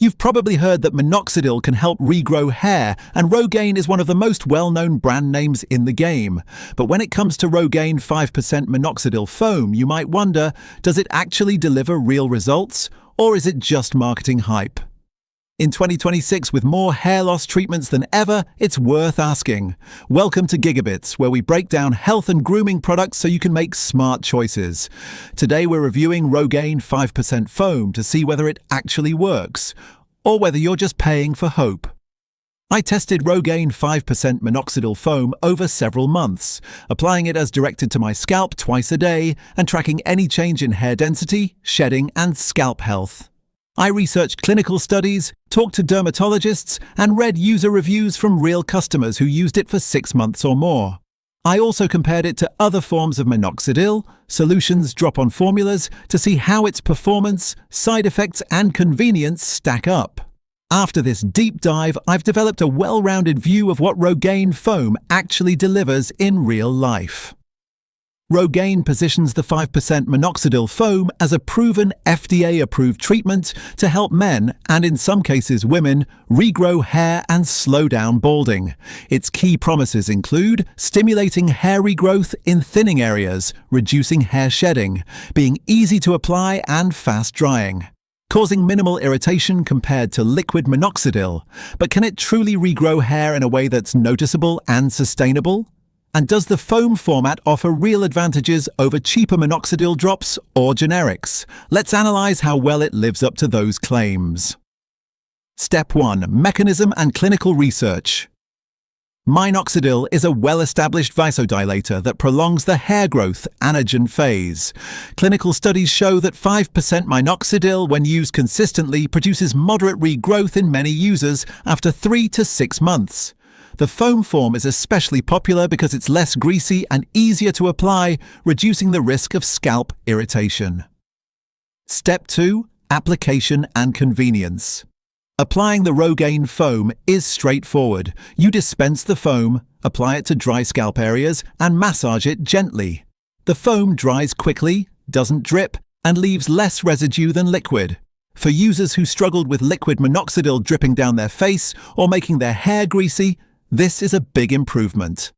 You've probably heard that Minoxidil can help regrow hair, and Rogaine is one of the most well-known brand names in the game. But when it comes to Rogaine 5% Minoxidil Foam, you might wonder, does it actually deliver real results, or is it just marketing hype? In 2026, with more hair loss treatments than ever, it's worth asking. Welcome to GigaBits, where we break down health and grooming products so you can make smart choices. Today we're reviewing Rogaine 5% Foam to see whether it actually works, or whether you're just paying for hope. I tested Rogaine 5% Minoxidil Foam over several months, applying it as directed to my scalp twice a day and tracking any change in hair density, shedding, and scalp health. I researched clinical studies, talked to dermatologists, and read user reviews from real customers who used it for 6 months or more. I also compared it to other forms of minoxidil, solutions, drop-on formulas, to see how its performance, side effects, and convenience stack up. After this deep dive, I've developed a well-rounded view of what Rogaine Foam actually delivers in real life. Rogaine positions the 5% Minoxidil Foam as a proven FDA-approved treatment to help men, and in some cases women, regrow hair and slow down balding. Its key promises include stimulating hair regrowth in thinning areas, reducing hair shedding, being easy to apply and fast drying, causing minimal irritation compared to liquid minoxidil. But can it truly regrow hair in a way that's noticeable and sustainable? And does the foam format offer real advantages over cheaper minoxidil drops or generics? Let's analyze how well it lives up to those claims. Step 1. Mechanism and clinical research. Minoxidil is a well-established vasodilator that prolongs the hair growth anagen phase. Clinical studies show that 5% minoxidil, when used consistently, produces moderate regrowth in many users after 3 to 6 months. The foam form is especially popular because it's less greasy and easier to apply, reducing the risk of scalp irritation. Step 2. Application and convenience. Applying the Rogaine Foam is straightforward. You dispense the foam, apply it to dry scalp areas, and massage it gently. The foam dries quickly, doesn't drip, and leaves less residue than liquid. For users who struggled with liquid minoxidil dripping down their face or making their hair greasy, this is a big improvement.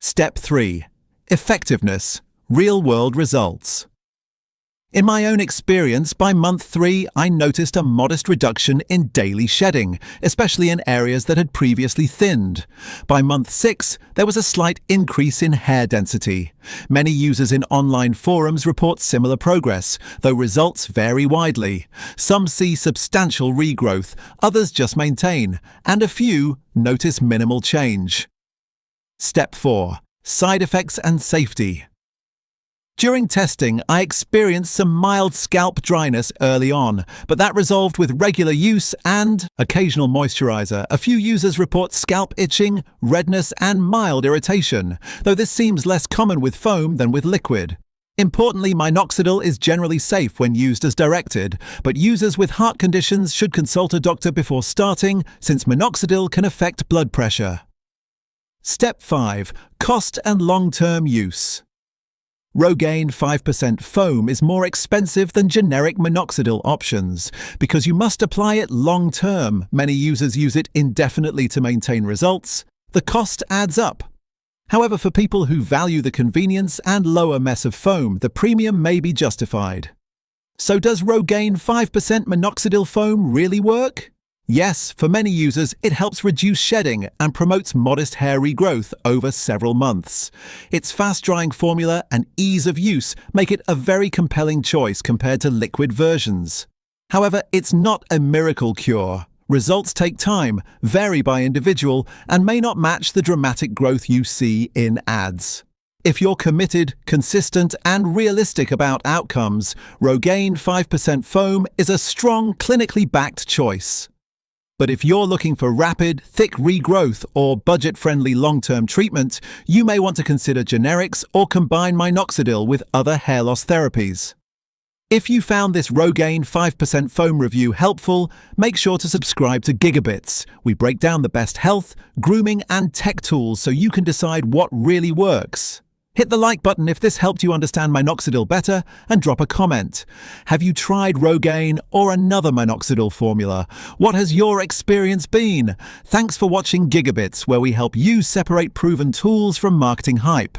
Step 3. Effectiveness. Real-world results. In my own experience, by month 3, I noticed a modest reduction in daily shedding, especially in areas that had previously thinned. By month 6, there was a slight increase in hair density. Many users in online forums report similar progress, though results vary widely. Some see substantial regrowth, others just maintain, and a few notice minimal change. Step 4. Side effects and safety. During testing, I experienced some mild scalp dryness early on, but that resolved with regular use and occasional moisturizer. A few users report scalp itching, redness, and mild irritation, though this seems less common with foam than with liquid. Importantly, minoxidil is generally safe when used as directed, but users with heart conditions should consult a doctor before starting, since minoxidil can affect blood pressure. Step 5. Cost and long-term use. Rogaine 5% Foam is more expensive than generic minoxidil options because you must apply it long-term. Many users use it indefinitely to maintain results. The cost adds up. However, for people who value the convenience and lower mess of foam, the premium may be justified. So does Rogaine 5% Minoxidil Foam really work? Yes, for many users, it helps reduce shedding and promotes modest hair regrowth over several months. Its fast-drying formula and ease of use make it a very compelling choice compared to liquid versions. However, it's not a miracle cure. Results take time, vary by individual, and may not match the dramatic growth you see in ads. If you're committed, consistent, and realistic about outcomes, Rogaine 5% Foam is a strong, clinically backed choice. But if you're looking for rapid, thick regrowth or budget-friendly long-term treatment, you may want to consider generics or combine minoxidil with other hair loss therapies. If you found this Rogaine 5% Foam review helpful, make sure to subscribe to GigaBits. We break down the best health, grooming, and tech tools so you can decide what really works. Hit the like button if this helped you understand Minoxidil better, and drop a comment. Have you tried Rogaine or another Minoxidil formula? What has your experience been? Thanks for watching GigaBits, where we help you separate proven tools from marketing hype.